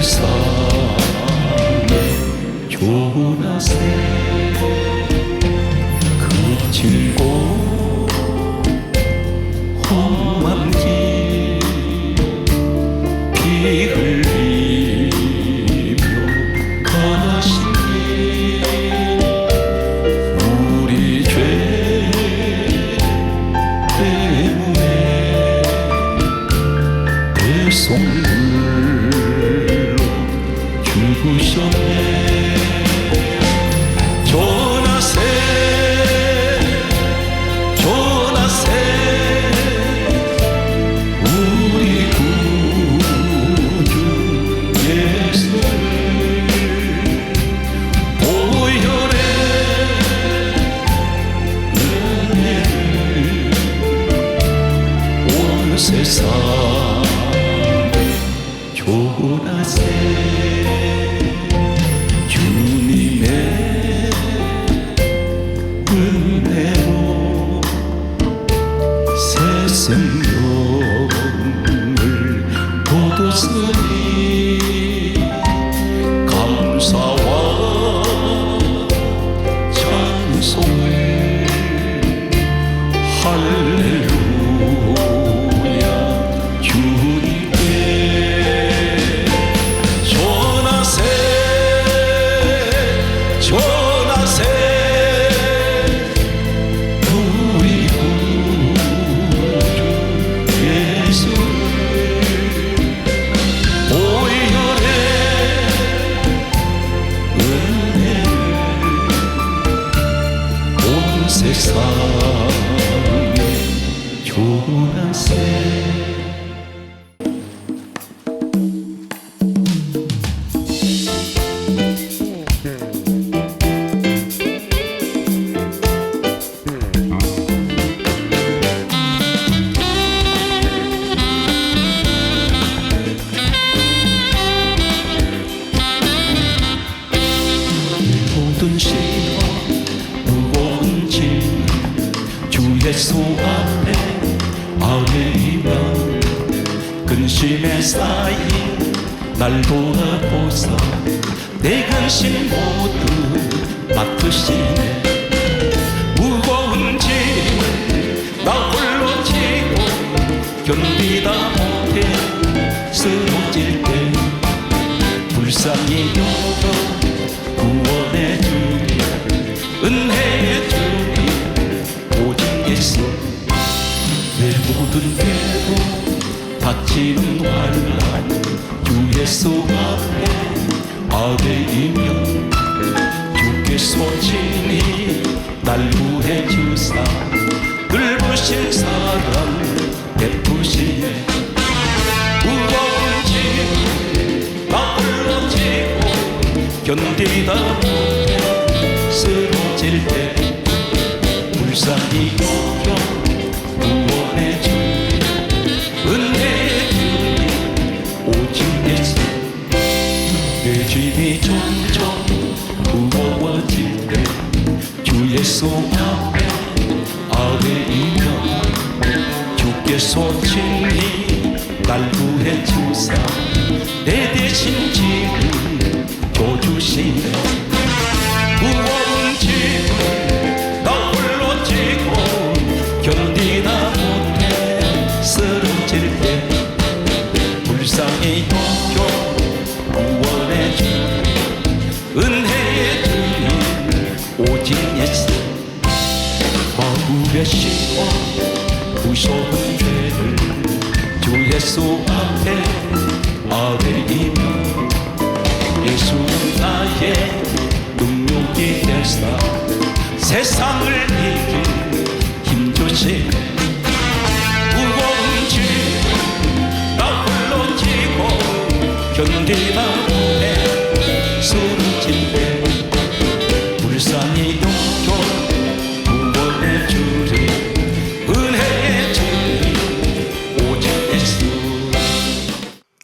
세상에 조나세 그칠고 험한 길 피 흘리며 가신 길 우리 죄 때문에 배송물로 죽으셨네. 조나세 조나세 우리 구주 예수를 보혈의 은혜를 온 세상에 조나세 주님의 은혜로 새 생명을 거뒀으니 감사와 찬송을 할렐루야 주님께. 조나세 조나세 우리 구주 예수를 보혈의 은혜를 온 세상에 조나세. 모든 시와 무거운 짐 주 예수 앞에 아뢰이며 근심에 쌓인 날 돌아보사 내 근심 모두 맡으시네. 무거운 짐을 나 홀로 지고 견디다 못해 쓰러질 때 불쌍히 여겨 구원의 주님 은혜의 주님 오직 예수. 내 모든 괴로 닥치는 환난 주 예수 앞에 아뢰이며 주께서 친히 날 구해 주사 늙으신 사랑 베푸시네. 무거운 짐을 나 홀로 지고 견디다 못해 쓰러질 때 불쌍히 여겨 구원의 주님 은혜의 주님 오직 예수. 내 짐이 점점 무거워질 때 주 예수 앞에 아뢰이며 주께서 친히 날 구해 주사 내 대신 짐을 져주시네. 무거운 짐을 나 홀로 지고 견디다 못해 쓰러질 때 불쌍히 여겨 구원의 주님 은혜의 주님 오직 예수. 마구에 씌워 무서운 죄를 주 예수 앞에 아뢰이며 예수는 나의 능력이 되사 세상을 이길 힘 주시네. 무거운 짐을 나 홀로 지고 견디다 못해 쓰러질 때 불쌍히 여겨 구원의 주님 은혜의 주님 오직 예수.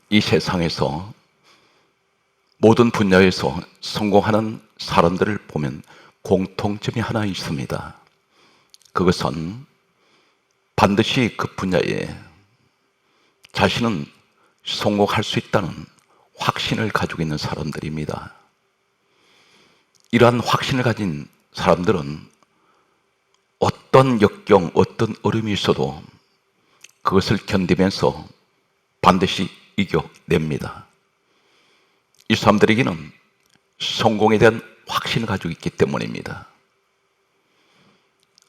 이 세상에서 모든 분야에서 성공하는 사람들을 보면 공통점이 하나 있습니다. 그것은 반드시 그 분야에 자신은 성공할 수 있다는 확신을 가지고 있는 사람들입니다. 이러한 확신을 가진 사람들은 어떤 역경, 어떤 어려움이 있어도 그것을 견디면서 반드시 이겨냅니다. 이 사람들에게는 성공에 대한 확신을 가지고 있기 때문입니다.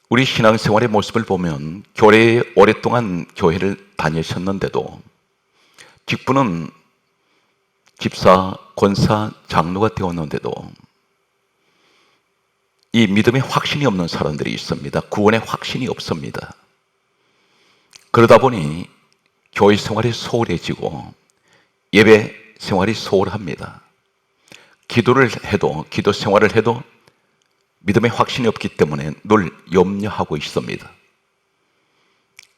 우리 신앙생활의 모습을 보면 교회에 오랫동안 교회를 다니셨는데도 직분은 집사, 권사, 장로가 되었는데도 이 믿음의 확신이 없는 사람들이 있습니다. 구원의 확신이 없습니다. 그러다 보니 교회 생활이 소홀해지고 예배 생활이 소홀합니다. 기도를 해도, 기도 생활을 해도 믿음의 확신이 없기 때문에 늘 염려하고 있습니다.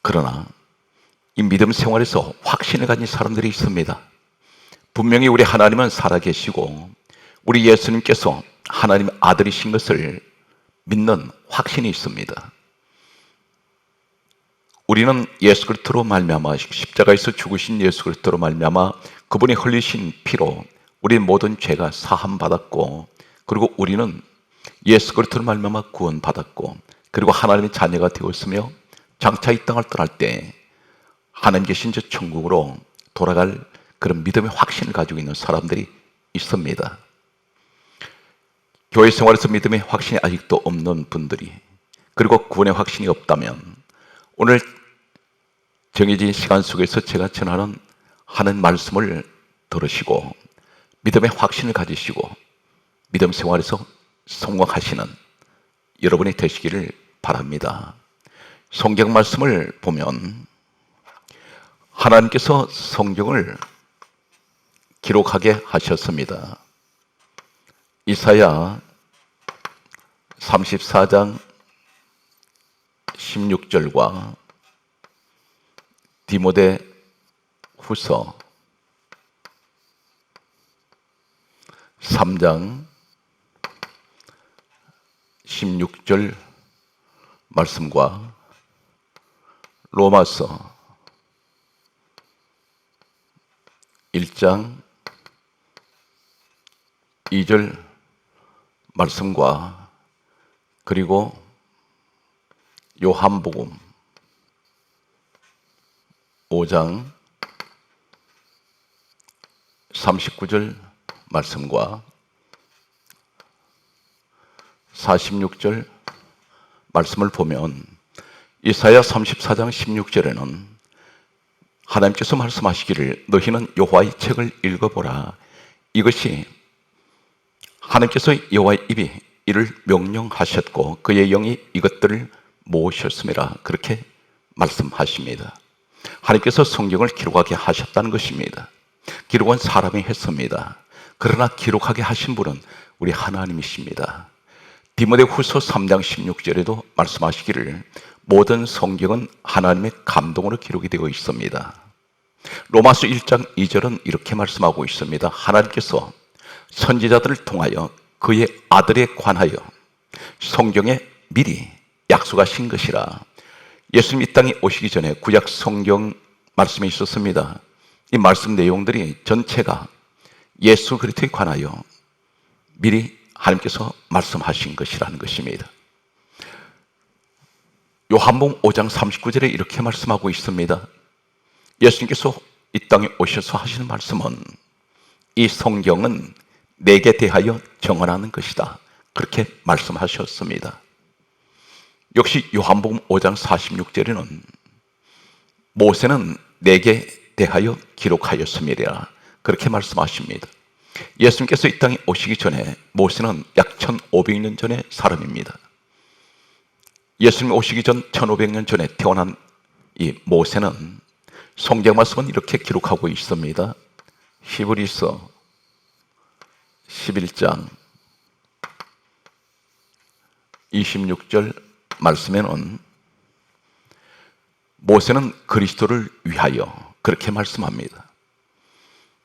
그러나 이 믿음 생활에서 확신을 가진 사람들이 있습니다. 분명히 우리 하나님은 살아계시고 우리 예수님께서 하나님의 아들이신 것을 믿는 확신이 있습니다. 우리는 예수 그리스도로 말미암아 십자가에서 죽으신 예수 그리스도로 말미암아 그분이 흘리신 피로 우리 모든 죄가 사함 받았고, 그리고 우리는 예수 그리스도로 말미암아 구원 받았고, 그리고 하나님의 자녀가 되었으며 장차 이 땅을 떠날 때 하나님 계신 저 천국으로 돌아갈 그런 믿음의 확신을 가지고 있는 사람들이 있습니다. 교회 생활에서 믿음의 확신이 아직도 없는 분들이, 그리고 구원의 확신이 없다면 오늘 정해진 시간 속에서 제가 전하는 하는 말씀을 들으시고 믿음의 확신을 가지시고 믿음 생활에서 성공하시는 여러분이 되시기를 바랍니다. 성경 말씀을 보면 하나님께서 성경을 기록하게 하셨습니다. 이사야 34장 16절과 디모데 후서 3장 16절 말씀과 로마서 1장 2절 말씀과 그리고 요한복음 5장 39절 말씀과 46절 말씀을 보면 이사야 34장 16절에는 하나님께서 말씀하시기를 너희는 여호와의 책을 읽어보라. 이것이 하나님께서 여호와의 입이 이를 명령하셨고 그의 영이 이것들을 모으셨음이라. 그렇게 말씀하십니다. 하나님께서 성경을 기록하게 하셨다는 것입니다. 기록은 사람이 했습니다. 그러나 기록하게 하신 분은 우리 하나님이십니다. 디모데 후서 3장 16절에도 말씀하시기를 모든 성경은 하나님의 감동으로 기록이 되어 있습니다. 로마서 1장 2절은 이렇게 말씀하고 있습니다. 하나님께서 선지자들을 통하여 그의 아들에 관하여 성경에 미리 약속하신 것이라. 예수님 이 땅에 오시기 전에 구약 성경 말씀이 있었습니다. 이 말씀 내용들이 전체가 예수 그리스도에 관하여 미리 하나님께서 말씀하신 것이라는 것입니다. 요한복음 5장 39절에 이렇게 말씀하고 있습니다. 예수님께서 이 땅에 오셔서 하시는 말씀은 이 성경은 내게 대하여 정언하는 것이다. 그렇게 말씀하셨습니다. 역시 요한복음 5장 46절에는 모세는 내게 대하여 기록하였음이라. 그렇게 말씀하십니다. 예수님께서 이 땅에 오시기 전에 모세는 약 1500년 전의 사람입니다. 예수님 오시기 전 1500년 전에 태어난 이 모세는 성경 말씀은 이렇게 기록하고 있습니다. 히브리서 11장 26절 말씀에는 모세는 그리스도를 위하여 그렇게 말씀합니다.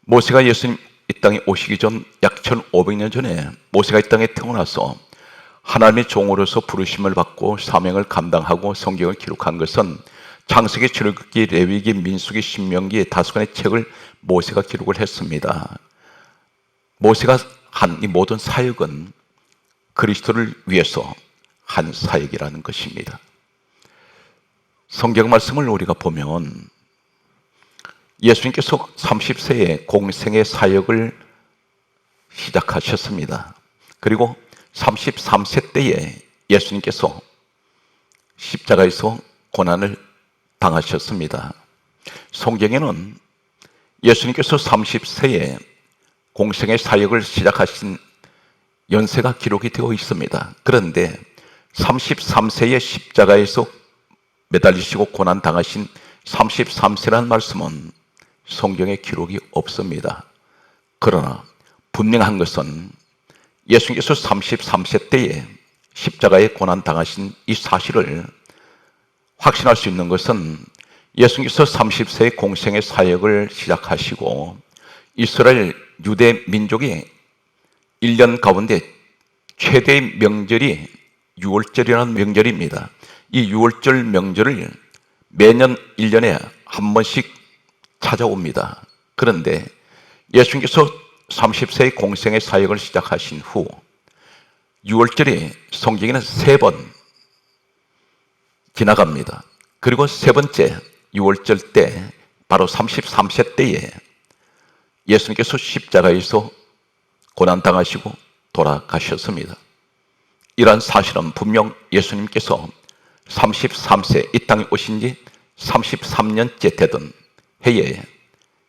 모세가 예수님 이 땅에 오시기 전 약 1500년 전에 모세가 이 땅에 태어나서 하나님의 종으로서 부르심을 받고 사명을 감당하고 성경을 기록한 것은 창세기, 출애굽기, 레위기, 민수기, 신명기 다섯 권의 책을 모세가 기록을 했습니다. 모세가 한 이 모든 사역은 그리스도를 위해서 한 사역이라는 것입니다. 성경 말씀을 우리가 보면 예수님께서 30세에 공생의 사역을 시작하셨습니다. 그리고 33세 때에 예수님께서 십자가에서 고난을 당하셨습니다. 성경에는 예수님께서 30세에 공생의 사역을 시작하신 연세가 기록이 되어 있습니다. 그런데 33세에 십자가에서 매달리시고 고난 당하신 33세라는 말씀은 성경에 기록이 없습니다. 그러나 분명한 것은 예수님께서 33세 때에 십자가에 고난 당하신 이 사실을 확신할 수 있는 것은 예수님께서 30세의 공생의 사역을 시작하시고 이스라엘 유대 민족의 1년 가운데 최대의 명절이 유월절이라는 명절입니다. 이 유월절 명절을 매년 1년에 한 번씩 찾아옵니다. 그런데 예수님께서 30세의 공생의 사역을 시작하신 후 유월절이 성경에는 3번 지나갑니다. 그리고 세 번째 유월절 때 바로 33세 때에 예수님께서 십자가에서 고난당하시고 돌아가셨습니다. 이러한 사실은 분명 예수님께서 33세 이 땅에 오신 지 33년째 되던 해에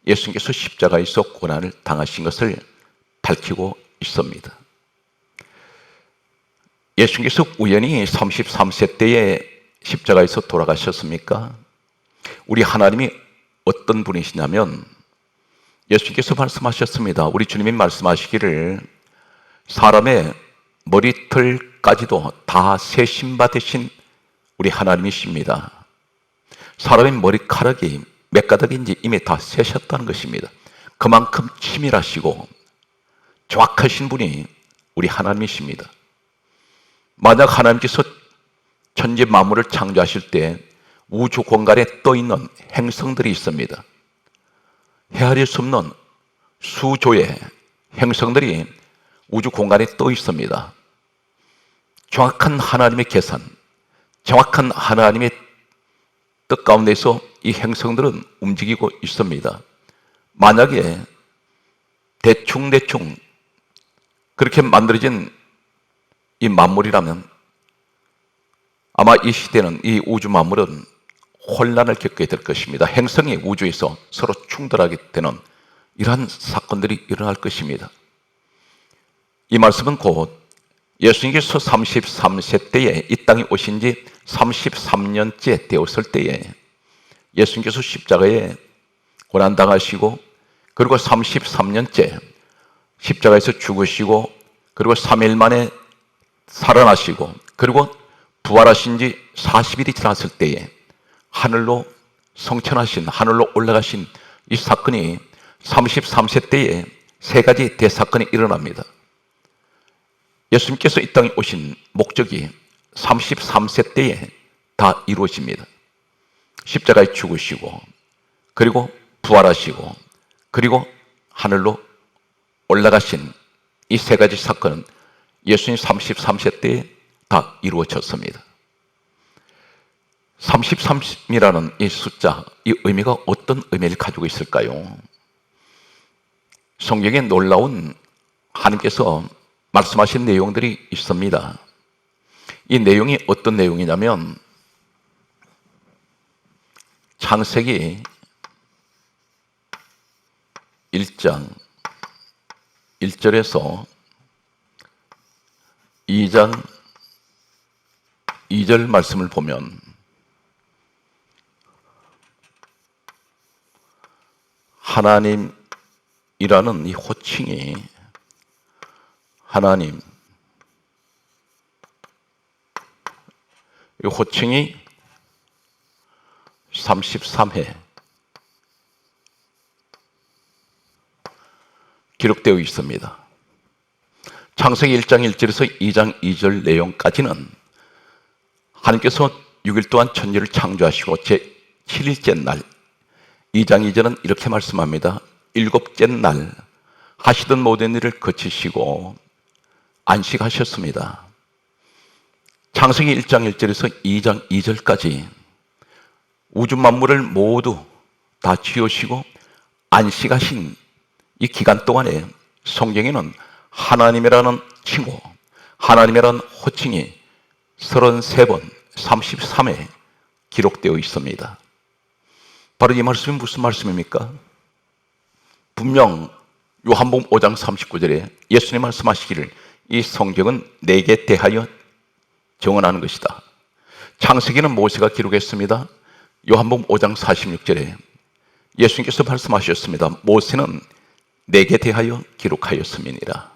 예수님께서 십자가에서 고난을 당하신 것을 밝히고 있습니다. 예수님께서 우연히 33세 때에 십자가에서 돌아가셨습니까? 우리 하나님이 어떤 분이시냐면 예수님께서 말씀하셨습니다. 우리 주님이 말씀하시기를 사람의 머리털까지도 다 세신 바 되신 우리 하나님이십니다. 사람의 머리카락이 몇 가닥인지 이미 다 세셨다는 것입니다. 그만큼 치밀하시고 정확하신 분이 우리 하나님이십니다. 만약 하나님께서 천지 만물을 창조하실 때 우주 공간에 떠 있는 행성들이 있습니다. 헤아릴 수 없는 수조의 행성들이 우주 공간에 떠 있습니다. 정확한 하나님의 계산, 정확한 하나님의 뜻 가운데서 이 행성들은 움직이고 있습니다. 만약에 대충 그렇게 만들어진 이 만물이라면 아마 이 시대는 이 우주 만물은 혼란을 겪게 될 것입니다. 행성이 우주에서 서로 충돌하게 되는 이러한 사건들이 일어날 것입니다. 이 말씀은 곧 예수님께서 33세 때에 이 땅에 오신 지 33년째 되었을 때에 예수님께서 십자가에 고난당하시고 그리고 33년째 십자가에서 죽으시고 그리고 3일 만에 살아나시고 그리고 부활하신 지 40일이 지났을 때에 하늘로 성천하신, 하늘로 올라가신 이 사건이 33세 때에 세 가지 대사건이 일어납니다. 예수님께서 이 땅에 오신 목적이 33세 때에 다 이루어집니다. 십자가에 죽으시고 그리고 부활하시고 그리고 하늘로 올라가신 이 세 가지 사건은 예수님 33세 때에 다 이루어졌습니다. 33이라는 이 숫자, 이 의미가 어떤 의미를 가지고 있을까요? 성경에 놀라운 하나님께서 말씀하신 내용들이 있습니다. 이 내용이 어떤 내용이냐면 창세기 1장 1절에서 2장 2절 말씀을 보면 하나님이라는 이 호칭이 하나님, 이 호칭이 33회 기록되어 있습니다. 창세기 1장 1절에서 2장 2절 내용까지는 하나님께서 6일 동안 천지를 창조하시고 제7일째 날 2장 2절은 이렇게 말씀합니다. 일곱째 날 하시던 모든 일을 거치시고 안식하셨습니다. 창세기 1장 1절에서 2장 2절까지 우주 만물을 모두 다 지으시고 안식하신 이 기간 동안에 성경에는 하나님이라는 칭호, 하나님이라는 호칭이 33번, 33회 기록되어 있습니다. 바로 이 말씀이 무슨 말씀입니까? 분명 요한복음 5장 39절에 예수님 말씀하시기를 이 성경은 내게 대하여 정언하는 것이다. 창세기는 모세가 기록했습니다. 요한복음 5장 46절에 예수님께서 말씀하셨습니다. 모세는 내게 대하여 기록하였음이니라.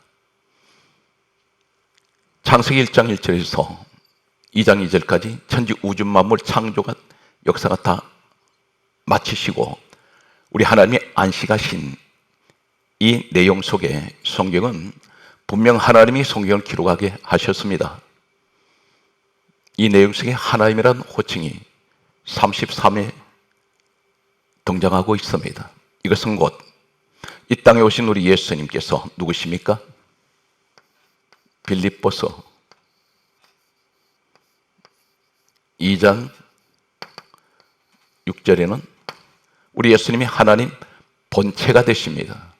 창세기 1장 1절에서 2장 2절까지 천지 우주 만물 창조가 역사가 다 마치시고 우리 하나님이 안식하신 이 내용 속에 성경은 분명 하나님이 성경을 기록하게 하셨습니다. 이 내용 속에 하나님이라는 호칭이 33회 등장하고 있습니다. 이것은 곧 이 땅에 오신 우리 예수님께서 누구십니까? 빌립보서 2장 6절에는 우리 예수님이 하나님 본체가 되십니다.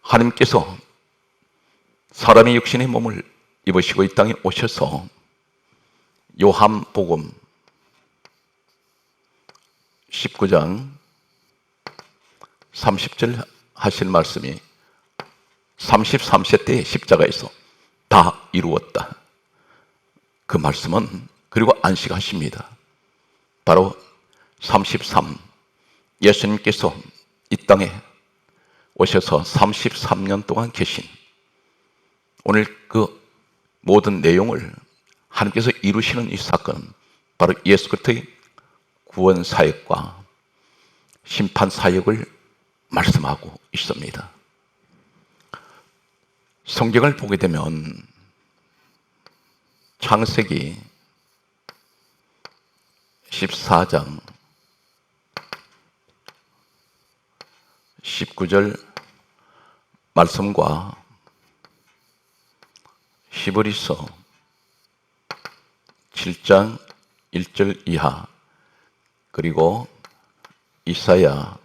하나님께서 사람의 육신의 몸을 입으시고 이 땅에 오셔서 요한복음 19장 30절 하실 말씀이 33세 때 십자가에서 다 이루었다. 그 말씀은 그리고 안식하십니다. 바로 33 예수님께서 이 땅에 오셔서 33년 동안 계신 오늘 그 모든 내용을 하나님께서 이루시는 이 사건은 바로 예수 그리스도의 구원 사역과 심판 사역을 말씀하고 있습니다. 성경을 보게 되면 창세기 14장 19절 말씀과 히브리서 7장 1절 이하 그리고 이사야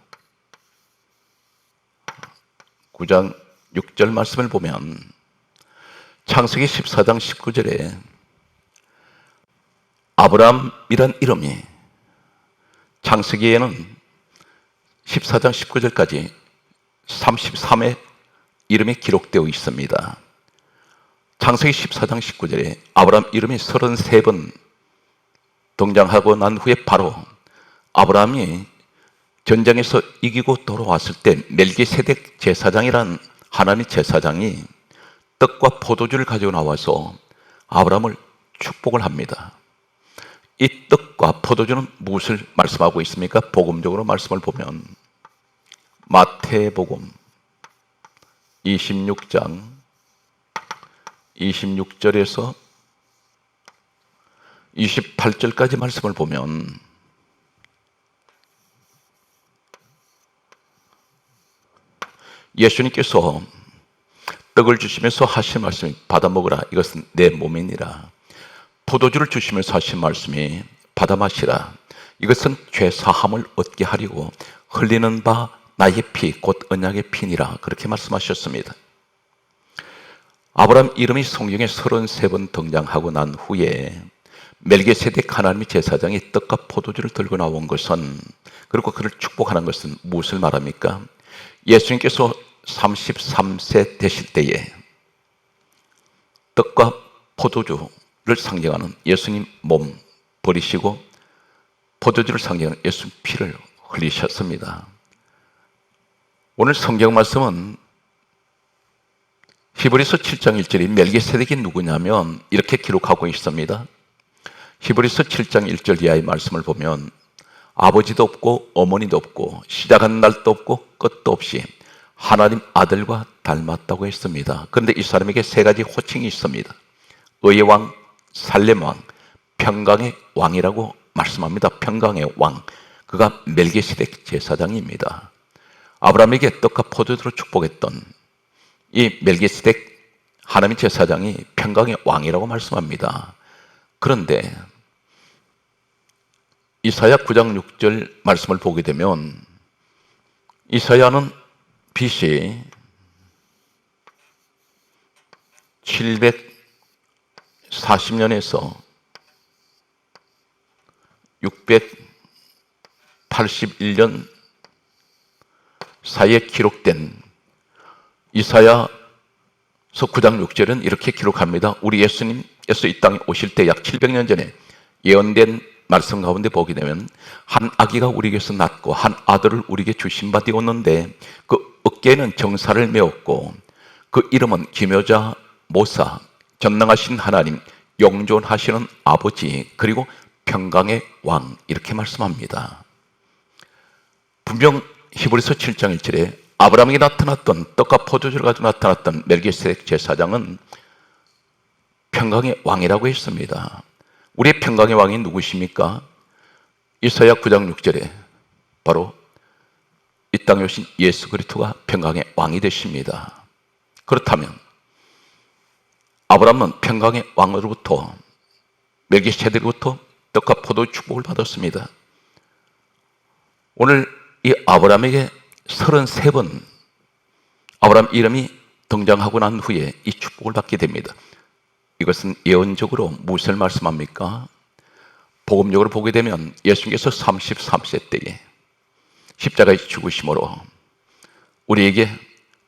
9장 6절 말씀을 보면 창세기 14장 19절에 아브람이란 이름이 창세기에는 14장 19절까지 33회 이름이 기록되어 있습니다. 창세기 14장 19절에 아브람 이름이 33번 등장하고 난 후에 바로 아브람이 전쟁에서 이기고 돌아왔을 때 멜기세덱 제사장이란 하나님 제사장이 떡과 포도주를 가지고 나와서 아브람을 축복을 합니다. 이 떡과 포도주는 무엇을 말씀하고 있습니까? 복음적으로 말씀을 보면 마태복음 26장 26절에서 28절까지 말씀을 보면 예수님께서 떡을 주시면서 하신 말씀이 받아 먹으라 이것은 내 몸이니라. 포도주를 주시면서 하신 말씀이 받아 마시라 이것은 죄 사함을 얻게 하려고 흘리는 바 나의 피 곧 언약의 피니라 그렇게 말씀하셨습니다. 아브람 이름이 성경에 33번 등장하고 난 후에 멜기세덱 하나님의 제사장이 떡과 포도주를 들고 나온 것은 그리고 그를 축복하는 것은 무엇을 말합니까? 예수님께서 33세 되실 때에 떡과 포도주를 상징하는 예수님 몸 버리시고 포도주를 상징하는 예수 피를 흘리셨습니다. 오늘 성경 말씀은 히브리서 7장 1절이 멜기세덱이 누구냐면 이렇게 기록하고 있습니다. 히브리서 7장 1절 이하의 말씀을 보면 아버지도 없고 어머니도 없고 시작한 날도 없고 끝도 없이 하나님 아들과 닮았다고 했습니다. 그런데 이 사람에게 세 가지 호칭이 있습니다. 의의 왕, 살렘 왕, 평강의 왕이라고 말씀합니다. 평강의 왕, 그가 멜기세덱 제사장입니다. 아브라함에게 떡과 포도주로 축복했던 이 멜기세덱 하나님의 제사장이 평강의 왕이라고 말씀합니다. 그런데 이사야 9장 6절 말씀을 보게 되면 이사야는 BC 740년에서 681년 사이에 기록된 이사야서 9장 6절은 이렇게 기록합니다. 우리 예수님께서 이 땅에 오실 때 약 700년 전에 예언된 말씀 가운데 보게 되면 한 아기가 우리에게서 낳고 한 아들을 우리에게 주신 바 되었는데 그 어깨에는 정사를 메었고 그 이름은 기묘자 모사 전능하신 하나님 영존하시는 아버지 그리고 평강의 왕 이렇게 말씀합니다. 분명 히브리서 7장 1절에 아브라함에게 나타났던 떡과 포도주를 가지고 나타났던 멜기세덱 제사장은 평강의 왕이라고 했습니다. 우리의 평강의 왕이 누구십니까? 이사야 9장 6절에 바로 이 땅에 오신 예수 그리스도가 평강의 왕이 되십니다. 그렇다면 아브라함은 평강의 왕으로부터 멜기세덱으로부터 떡과 포도의 축복을 받았습니다. 오늘 이 아브라함에게 33번 아브라함 이름이 등장하고 난 후에 이 축복을 받게 됩니다. 이것은 예언적으로 무엇을 말씀합니까? 복음적으로 보게 되면 예수님께서 33세 때에 십자가에 죽으심으로 우리에게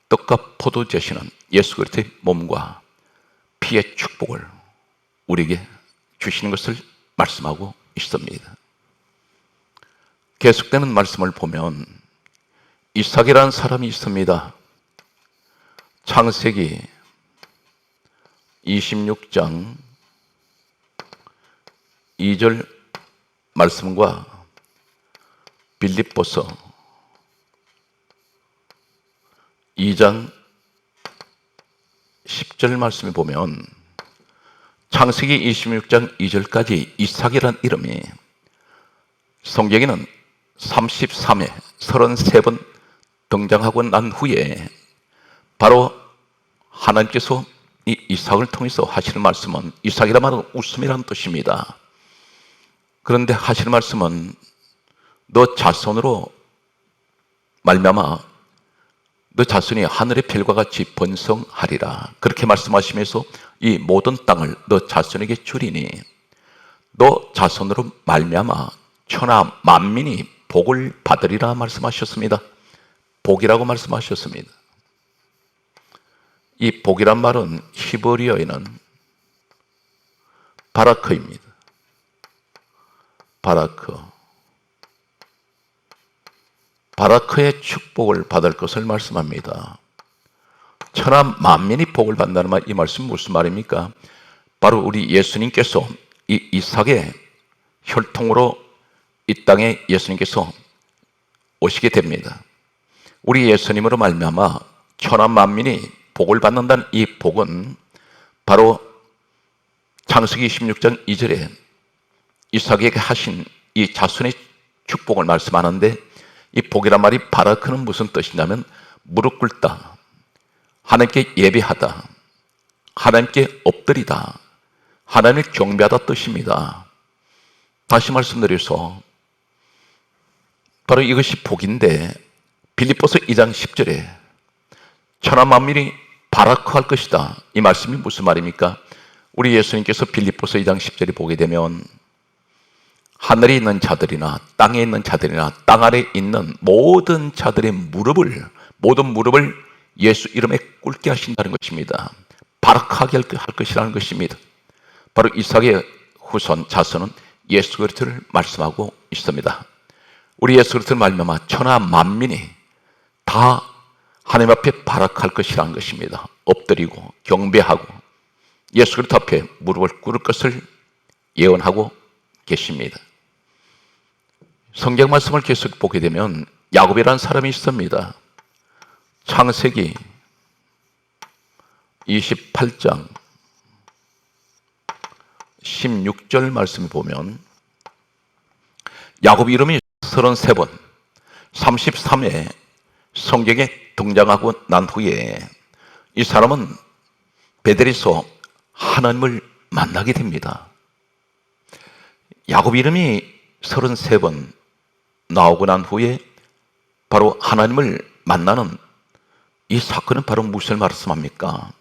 떡과 포도 되시는 예수 그리스도의 몸과 피의 축복을 우리에게 주시는 것을 말씀하고 있습니다. 계속되는 말씀을 보면 이삭이라는 사람이 있습니다. 창세기 26장 2절 말씀과 빌립보서 2장 10절 말씀을 보면 창세기 26장 2절까지 이삭이라는 이름이 성경에는 33회 33번 등장하고 난 후에 바로 하나님께서 이 이삭을 통해서 하시는 말씀은 이삭이란 말은 웃음이라는 뜻입니다. 그런데 하시는 말씀은 너 자손으로 말미암아 너 자손이 하늘의 별과 같이 번성하리라 그렇게 말씀하시면서 이 모든 땅을 너 자손에게 주리니 너 자손으로 말미암아 천하 만민이 복을 받으리라 말씀하셨습니다. 복이라고 말씀하셨습니다. 이 복이란 말은 히브리어에는 바라크입니다. 바라크의 축복을 받을 것을 말씀합니다. 천하 만민이 복을 받는다는 말, 이 말씀은 무슨 말입니까? 바로 우리 예수님께서 이 이삭의 혈통으로 이 땅에 예수님께서 오시게 됩니다. 우리 예수님으로 말미암아 천하 만민이 복을 받는다는 이 복은 바로 창세기 26장 2절에 이삭에게 하신 이 자손의 축복을 말씀하는데 이 복이란 말이 바라크는 무슨 뜻이냐면 무릎 꿇다, 하나님께 예배하다, 하나님께 엎드리다, 하나님을 경배하다 뜻입니다. 다시 말씀드려서 바로 이것이 복인데 빌립보서 2장 10절에 천하 만민이 바라크할 것이다. 이 말씀이 무슨 말입니까? 우리 예수님께서 빌립보서 2장 10절에 보게 되면 하늘에 있는 자들이나 땅에 있는 자들이나 땅 아래에 있는 모든 자들의 모든 무릎을 예수 이름에 꿇게 하신다는 것입니다. 바라크하게 할 것이라는 것입니다. 바로 이삭의 후손 자손은 예수 그리스도를 말씀하고 있습니다. 우리 예수 그리스도를 말미암아 천하 만민이 다 하나님 앞에 바라크할 것이라는 것입니다. 엎드리고 경배하고 예수 그리스도 앞에 무릎을 꿇을 것을 예언하고 계십니다. 성경 말씀을 계속 보게 되면 야곱이라는 사람이 있습니다. 창세기 28장 16절 말씀을 보면 야곱 이름이 33번 33회 성경에 등장하고 난 후에 이 사람은 베델에서 하나님을 만나게 됩니다. 야곱 이름이 33번 나오고 난 후에 바로 하나님을 만나는 이 사건은 바로 무엇을 말씀합니까?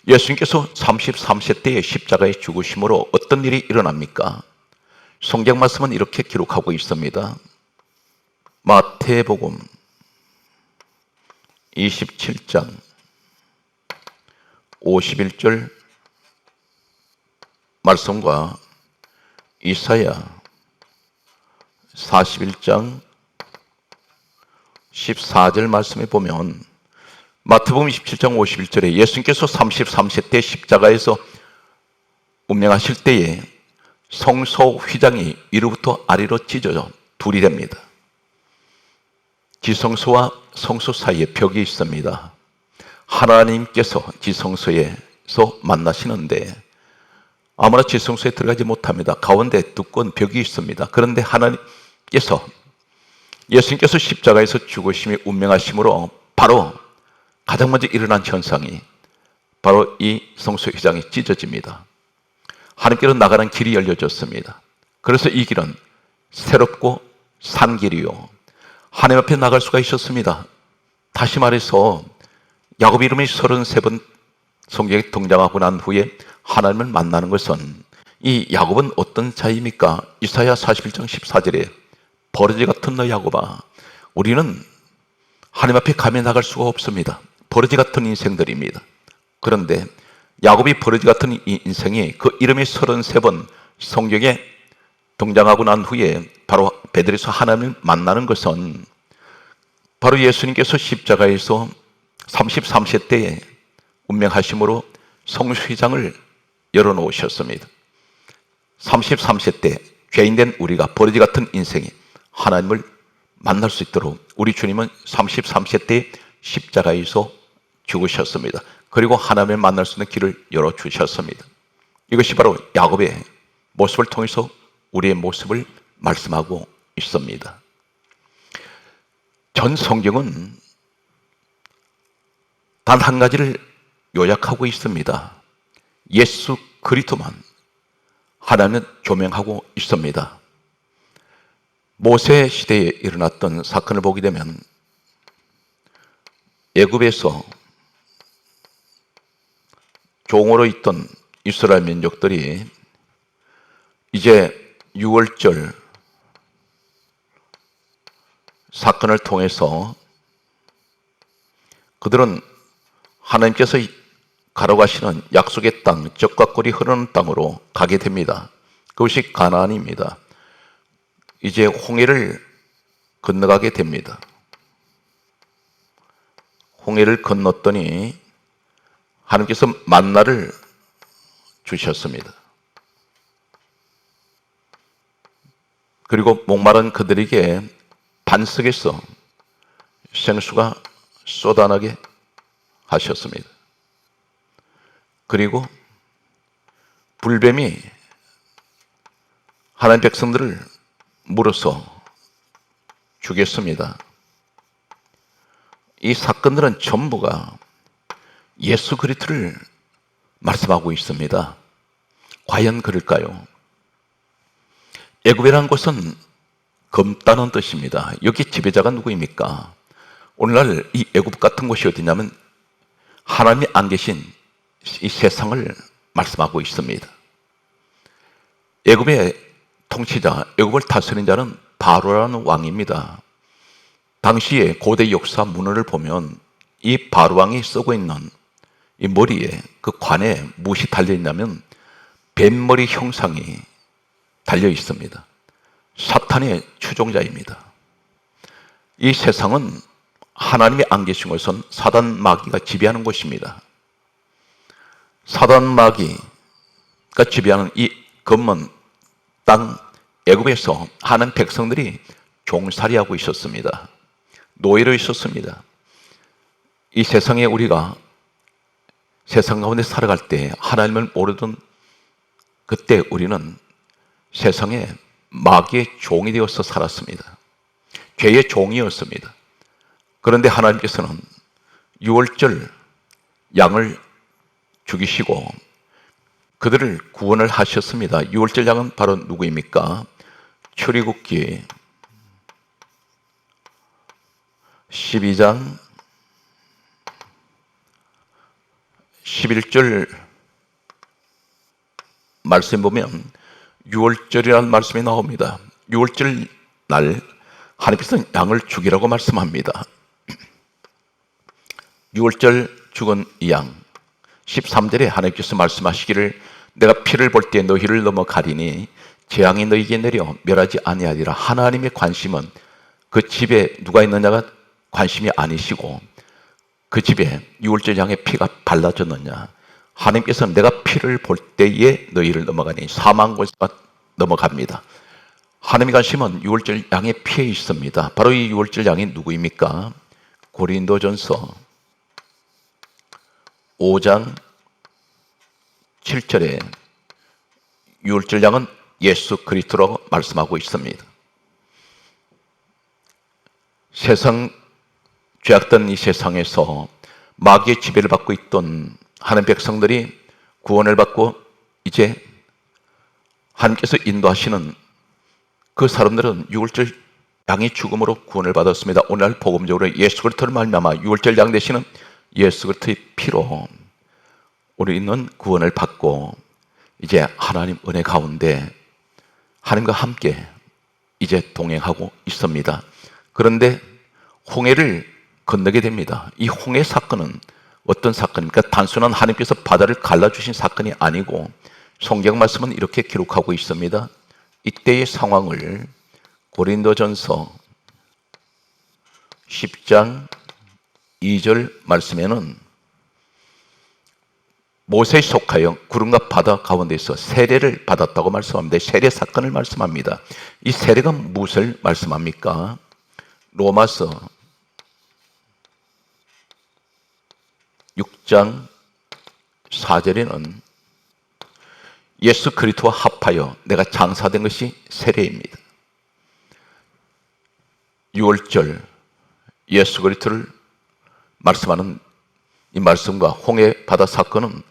예수님께서 33세 때에 십자가에 죽으심으로 어떤 일이 일어납니까? 성경 말씀은 이렇게 기록하고 있습니다. 마태복음 27장 51절 말씀과 이사야 41장 14절 말씀에 보면 마태복음 27장 51절에 예수님께서 33세 때 십자가에서 운명하실 때에 성소 휘장이 위로부터 아래로 찢어져 둘이 됩니다. 지성소와 성소 사이에 벽이 있습니다. 하나님께서 지성소에서 만나시는데 아무나 지성소에 들어가지 못합니다. 가운데 두꺼운 벽이 있습니다. 그런데 하나님께서 예수님께서 십자가에서 죽으심이 운명하심으로 바로 가장 먼저 일어난 현상이 바로 이 성소 휘장이 찢어집니다. 하나님께로 나가는 길이 열려졌습니다. 그래서 이 길은 새롭고 산 길이요 하나님 앞에 나갈 수가 있었습니다. 다시 말해서 야곱 이름이 33번 성경에 등장하고 난 후에 하나님을 만나는 것은 이 야곱은 어떤 자입니까? 이사야 41장 14절에 버러지 같은 너 야곱아, 우리는 하나님 앞에 감히 나갈 수가 없습니다. 버러지 같은 인생들입니다. 그런데 야곱이 버러지 같은 이 인생이 그 이름이 33번 성경에 등장하고 난 후에 바로 베델에서 하나님을 만나는 것은 바로 예수님께서 십자가에서 33세 때에 운명하심으로 성수휘장을 열어놓으셨습니다. 33세 때 죄인된 우리가 버러지 같은 인생이 하나님을 만날 수 있도록 우리 주님은 33세 때 십자가에서 죽으셨습니다. 그리고 하나님을 만날 수 있는 길을 열어주셨습니다. 이것이 바로 야곱의 모습을 통해서 우리의 모습을 말씀하고 있습니다. 전 성경은 단 한 가지를 요약하고 있습니다. 예수 그리스도만 하나님은 조명하고 있습니다. 모세 시대에 일어났던 사건을 보게 되면 애굽에서 종으로 있던 이스라엘 민족들이 이제 6월절 사건을 통해서 그들은 하나님께서 가로가시는 약속의 땅, 젖과 꿀이 흐르는 땅으로 가게 됩니다. 그것이 가나안입니다. 이제 홍해를 건너가게 됩니다. 홍해를 건넜더니 하나님께서 만나를 주셨습니다. 그리고 목마른 그들에게 반석에서 생수가 쏟아나게 하셨습니다. 그리고 불뱀이 하나님 백성들을 물어서 죽였습니다. 이 사건들은 전부가 예수 그리스도를 말씀하고 있습니다. 과연 그럴까요? 애굽이라는 곳은 검다는 뜻입니다. 여기 지배자가 누구입니까? 오늘날 이 애굽 같은 곳이 어디냐면 하나님이 안 계신 이 세상을 말씀하고 있습니다. 애굽의 통치자, 애굽을 다스린 자는 바로라는 왕입니다. 당시에 고대 역사 문헌을 보면 이 바로 왕이 쓰고 있는 이 머리에 그 관에 무엇이 달려 있냐면 뱀머리 형상이 달려 있습니다. 사탄의 추종자입니다. 이 세상은 하나님이 안 계신 것은 사단 마귀가 지배하는 곳입니다. 사단 마귀가 지배하는 이 검은 땅 애굽에서 하나님 백성들이 종살이하고 있었습니다. 노예로 있었습니다. 이 세상에 우리가 세상 가운데 살아갈 때 하나님을 모르던 그때 우리는 세상에 마귀의 종이 되어서 살았습니다. 죄의 종이었습니다. 그런데 하나님께서는 6월절 양을 죽이시고 그들을 구원을 하셨습니다. 유월절 양은 바로 누구입니까? 출애굽기 12장 11절 말씀 보면 유월절이라는 말씀이 나옵니다. 유월절 날 하나님께서는 양을 죽이라고 말씀합니다. 유월절 죽은 이 양 13절에 하나님께서 말씀하시기를 내가 피를 볼 때 너희를 넘어가리니 재앙이 너희에게 내려 멸하지 아니하리라. 하나님의 관심은 그 집에 누가 있느냐가 관심이 아니시고 그 집에 유월절 양의 피가 발라졌느냐, 하나님께서는 내가 피를 볼 때에 너희를 넘어가니 사망 권세가 넘어갑니다. 하나님의 관심은 유월절 양의 피에 있습니다. 바로 이 유월절 양이 누구입니까? 고린도전서 5장 7절에 유월절 양은 예수 그리스도라고 말씀하고 있습니다. 세상 죄악된 이 세상에서 마귀의 지배를 받고 있던 하나님 백성들이 구원을 받고 이제 하나님께서 인도하시는 그 사람들은 유월절 양의 죽음으로 구원을 받았습니다. 오늘 복음적으로 예수 그리스도를 말미암아 유월절 양 되시는 예수 그리스도의 피로 우리는 구원을 받고 이제 하나님 은혜 가운데 하나님과 함께 이제 동행하고 있습니다. 그런데 홍해를 건너게 됩니다. 이 홍해 사건은 어떤 사건입니까? 단순한 하나님께서 바다를 갈라주신 사건이 아니고 성경 말씀은 이렇게 기록하고 있습니다. 이때의 상황을 고린도전서 10장 2절 말씀에는 모세에 속하여 구름과 바다 가운데서 세례를 받았다고 말씀합니다. 세례 사건을 말씀합니다. 이 세례가 무엇을 말씀합니까? 로마서 6장 4절에는 예수 그리스도와 합하여 내가 장사된 것이 세례입니다. 유월절 예수 그리스도를 말씀하는 이 말씀과 홍해 바다 사건은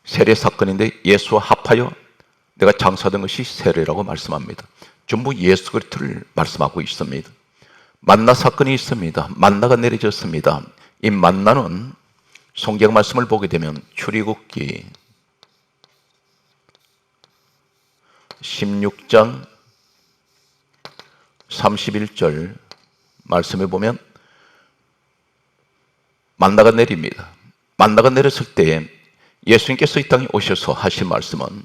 세례 사건인데 예수와 합하여 내가 장사된 것이 세례라고 말씀합니다. 전부 예수 그리스도를 말씀하고 있습니다. 만나 사건이 있습니다. 만나가 내려졌습니다. 이 만나는 성경 말씀을 보게 되면 출애굽기 16장 31절 말씀에 보면 만나가 내립니다. 만나가 내렸을 때 예수님께서 이 땅에 오셔서 하신 말씀은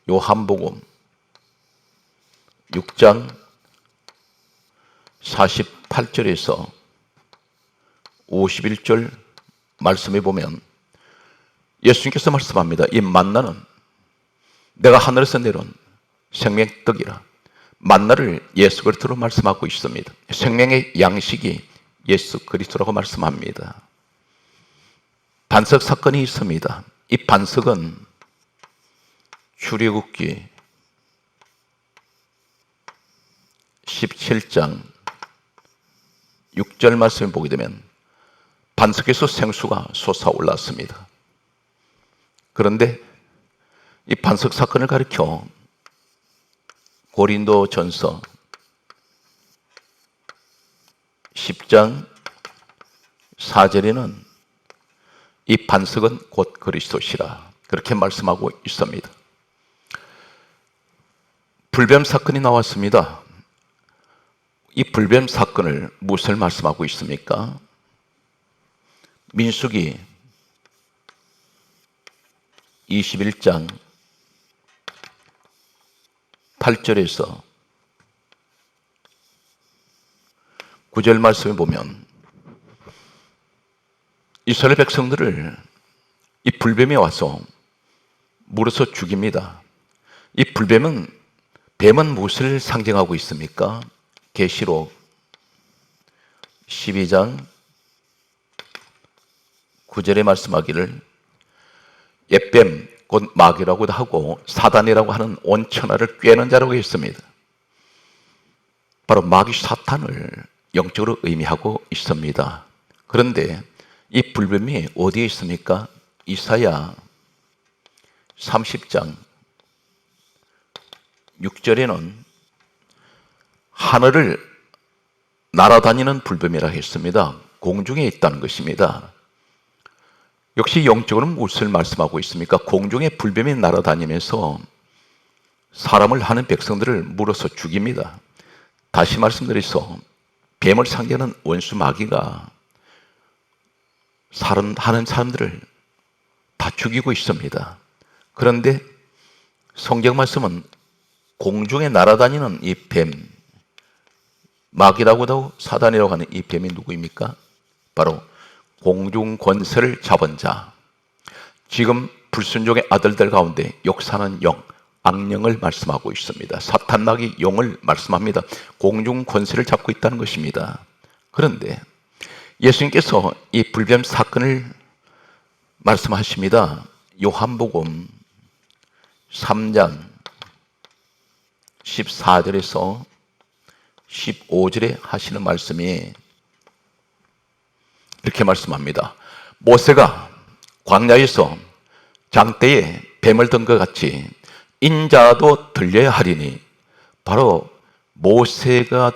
요한복음 6장 48절에서 51절 말씀에 보면 예수님께서 말씀합니다. 이 만나는 내가 하늘에서 내려온 생명의 떡이라. 만나를 예수 그리스도로 말씀하고 있습니다. 생명의 양식이 예수 그리스도라고 말씀합니다. 반석 사건이 있습니다. 이 반석은 출애굽기 17장 6절 말씀을 보게 되면 반석에서 생수가 솟아올랐습니다. 그런데 이 반석 사건을 가리켜 고린도전서 10장 4절에는 이 반석은 곧 그리스도시라 그렇게 말씀하고 있습니다. 불뱀 사건이 나왔습니다. 이 불뱀 사건을 무엇을 말씀하고 있습니까? 민수기 21장 8절에서 9절 말씀을 보면 이스라엘 백성들을 이 불뱀이 와서 물어서 죽입니다. 이 뱀은 무엇을 상징하고 있습니까? 계시록 12장 9절에 말씀하기를 옛뱀 곧 마귀라고도 하고 사단이라고 하는 온 천하를 꿰는 자라고 했습니다. 바로 마귀 사탄을 영적으로 의미하고 있습니다. 그런데 이 불뱀이 어디에 있습니까? 이사야 30장 6절에는 하늘을 날아다니는 불뱀이라 했습니다. 공중에 있다는 것입니다. 역시 영적으로는 무엇을 말씀하고 있습니까? 공중에 불뱀이 날아다니면서 사람을 하는 백성들을 물어서 죽입니다. 다시 말씀드려서 뱀을 상대하는 원수 마귀가 하는 사람들을 다 죽이고 있습니다. 그런데 성경 말씀은 공중에 날아다니는 이 뱀, 마귀라고도 하고 사단이라고 하는 이 뱀이 누구입니까? 바로 공중 권세를 잡은 자, 지금 불순종의 아들들 가운데 역사하는 영, 악령을 말씀하고 있습니다. 사탄 마귀 영을 말씀합니다. 공중 권세를 잡고 있다는 것입니다. 그런데 예수님께서 이 불뱀 사건을 말씀하십니다. 요한복음 3장 14절에서 15절에 하시는 말씀이 이렇게 말씀합니다. 모세가 광야에서 장대에 뱀을 든 것 같이 인자도 들려야 하리니, 바로 모세가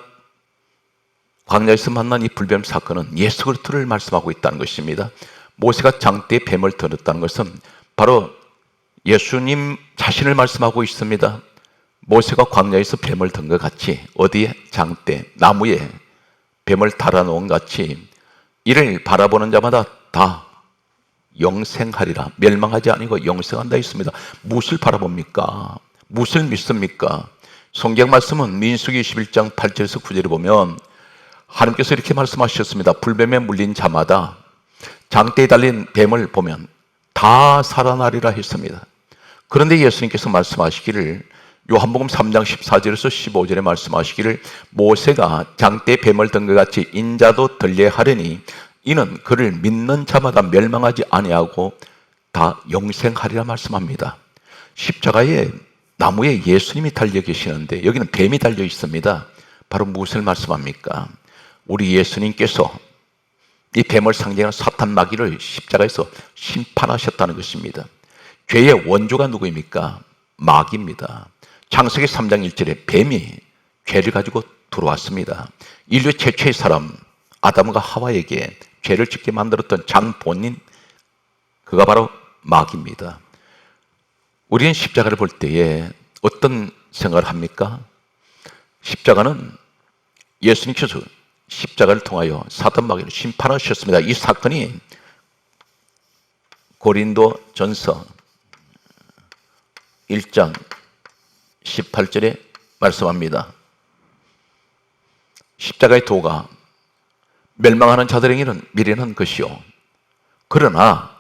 광야에서 만난 이 불뱀 사건은 예수 그리스도를 말씀하고 있다는 것입니다. 모세가 장대에 뱀을 들었다는 것은 바로 예수님 자신을 말씀하고 있습니다. 모세가 광야에서 뱀을 든 것 같이, 어디에? 장대, 나무에 뱀을 달아놓은 같이 이를 바라보는 자마다 다 영생하리라. 멸망하지 아니고 영생한다 했습니다. 무엇을 바라봅니까? 무엇을 믿습니까? 성경 말씀은 민수기 21장 8절에서 9절에 보면 하나님께서 이렇게 말씀하셨습니다. 불뱀에 물린 자마다 장대에 달린 뱀을 보면 다 살아나리라 했습니다. 그런데 예수님께서 말씀하시기를, 요한복음 3장 14절에서 15절에 말씀하시기를, 모세가 장대에 뱀을 든 것 같이 인자도 들려야 하려니 이는 그를 믿는 자마다 멸망하지 아니하고 다 영생하리라 말씀합니다. 십자가에 나무에 예수님이 달려 계시는데 여기는 뱀이 달려 있습니다. 바로 무엇을 말씀합니까? 우리 예수님께서 이 뱀을 상징하는 사탄 마귀를 십자가에서 심판하셨다는 것입니다. 죄의 원조가 누구입니까? 마귀입니다. 창세기 3장 1절에 뱀이 죄를 가지고 들어왔습니다. 인류 최초의 사람 아담과 하와에게 죄를 짓게 만들었던 장본인, 그가 바로 마귀입니다. 우리는 십자가를 볼 때에 어떤 생각을 합니까? 십자가는 예수님께서 십자가를 통하여 사탄 마귀를 심판하셨습니다. 이 사건이 고린도 전서 1장 18절에 말씀합니다. 십자가의 도가 멸망하는 자들에게는 미련한 것이요, 그러나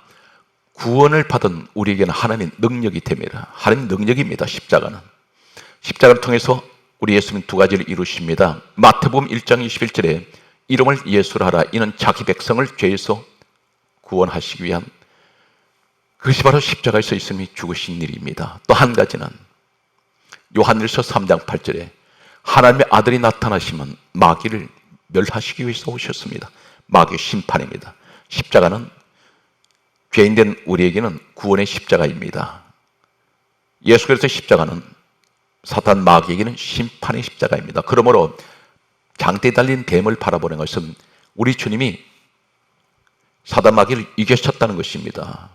구원을 받은 우리에게는 하나님의 능력이 됩니다. 하나님의 능력입니다. 십자가를 통해서 우리 예수님 두 가지를 이루십니다. 마태복음 1장 21절에 이름을 예수라 하라, 이는 자기 백성을 죄에서 구원하시기 위한, 그것이 바로 십자가에서 예수님이 죽으신 일입니다. 또 한 가지는 요한일서 3장 8절에 하나님의 아들이 나타나시면 마귀를 멸하시기 위해서 오셨습니다. 마귀의 심판입니다. 십자가는 죄인된 우리에게는 구원의 십자가입니다. 예수 그리스도의 십자가는 사탄 마귀에게는 심판의 십자가입니다. 그러므로 장대에 달린 뱀을 바라보는 것은 우리 주님이 사탄 마귀를 이기셨다는 것입니다.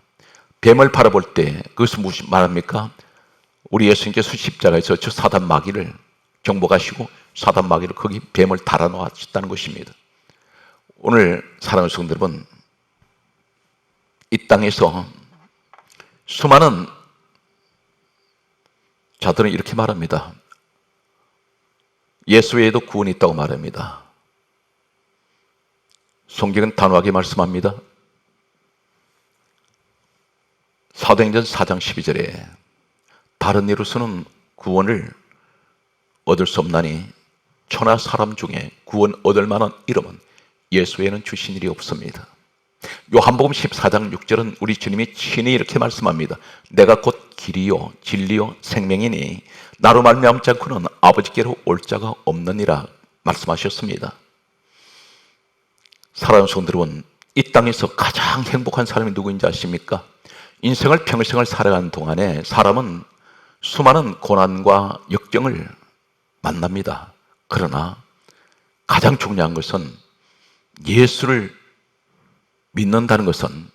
뱀을 바라볼 때 그것은 무슨 말합니까? 우리 예수님께서 십자가에서 저 사탄 마귀를 정복하시고 사탄 마귀를 거기 뱀을 달아놓으셨다는 것입니다. 오늘 사랑하는 성도 여러분, 이 땅에서 수많은 자들은 이렇게 말합니다. 예수 외에도 구원이 있다고 말합니다. 성경은 단호하게 말씀합니다. 사도행전 4장 12절에 다른 이로서는 구원을 얻을 수 없나니 천하 사람 중에 구원 얻을 만한 이름은 예수 외에는 주신 일이 없습니다. 요한복음 14장 6절은 우리 주님이 친히 이렇게 말씀합니다. 내가 곧 길이요 진리요 생명이니 나로 말미암지 않고는 아버지께로 올 자가 없느니라 말씀하셨습니다. 사랑하는 성도 여러분, 이 땅에서 가장 행복한 사람이 누구인지 아십니까? 인생을 평생을 살아가는 동안에 사람은 수많은 고난과 역경을 만납니다. 그러나 가장 중요한 것은 예수를 믿는다는 것은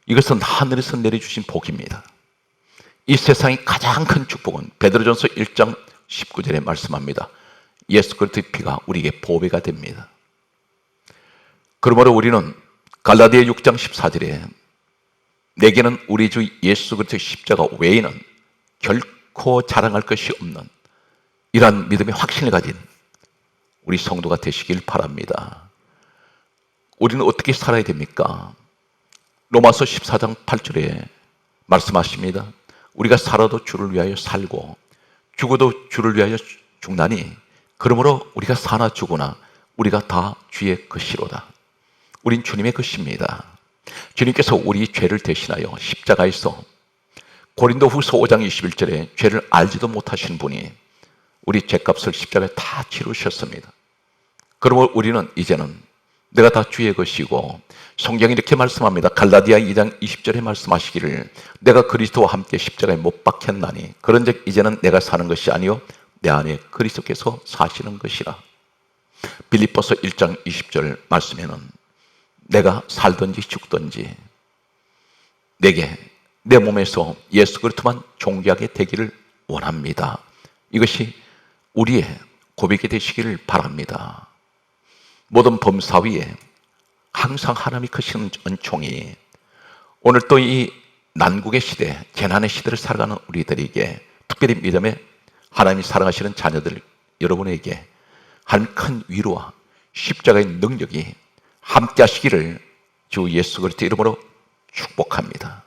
이것은 하늘에서 내려주신 복입니다. 이 세상의 가장 큰 축복은 베드로전서 1장 19절에 말씀합니다. 예수 그리스도의 피가 우리에게 보배가 됩니다. 그러므로 우리는 갈라디아 6장 14절에 내게는 우리 주 예수 그리스도의 십자가 외에는 결코 자랑할 것이 없는 이러한 믿음의 확신을 가진 우리 성도가 되시길 바랍니다. 우리는 어떻게 살아야 됩니까? 로마서 14장 8절에 말씀하십니다. 우리가 살아도 주를 위하여 살고 죽어도 주를 위하여 죽나니 그러므로 우리가 사나 죽으나 우리가 다 주의 것이로다. 우린 주님의 것입니다. 주님께서 우리 죄를 대신하여 십자가에서 고린도후서 5장 21절에 죄를 알지도 못하시는 분이 우리 죄값을 십자가에 다 치르셨습니다. 그러므로 우리는 이제는 내가 다 주의 것이고 성경이 이렇게 말씀합니다. 갈라디아 2장 20절에 말씀하시기를 내가 그리스도와 함께 십자가에 못 박혔나니 그런즉 이제는 내가 사는 것이 아니요 내 안에 그리스도께서 사시는 것이라. 빌립보서 1장 20절 말씀에는 내가 살든지 죽든지 내게 내 몸에서 예수 그리스도만 존귀하게 되기를 원합니다. 이것이 우리의 고백이 되시기를 바랍니다. 모든 범사 위에 항상 하나님이 크신 은총이 오늘 또 이 난국의 시대, 재난의 시대를 살아가는 우리들에게 특별히 믿음에 하나님이 사랑하시는 자녀들 여러분에게 하나님 큰 위로와 십자가의 능력이 함께 하시기를 주 예수 그리스도 이름으로 축복합니다.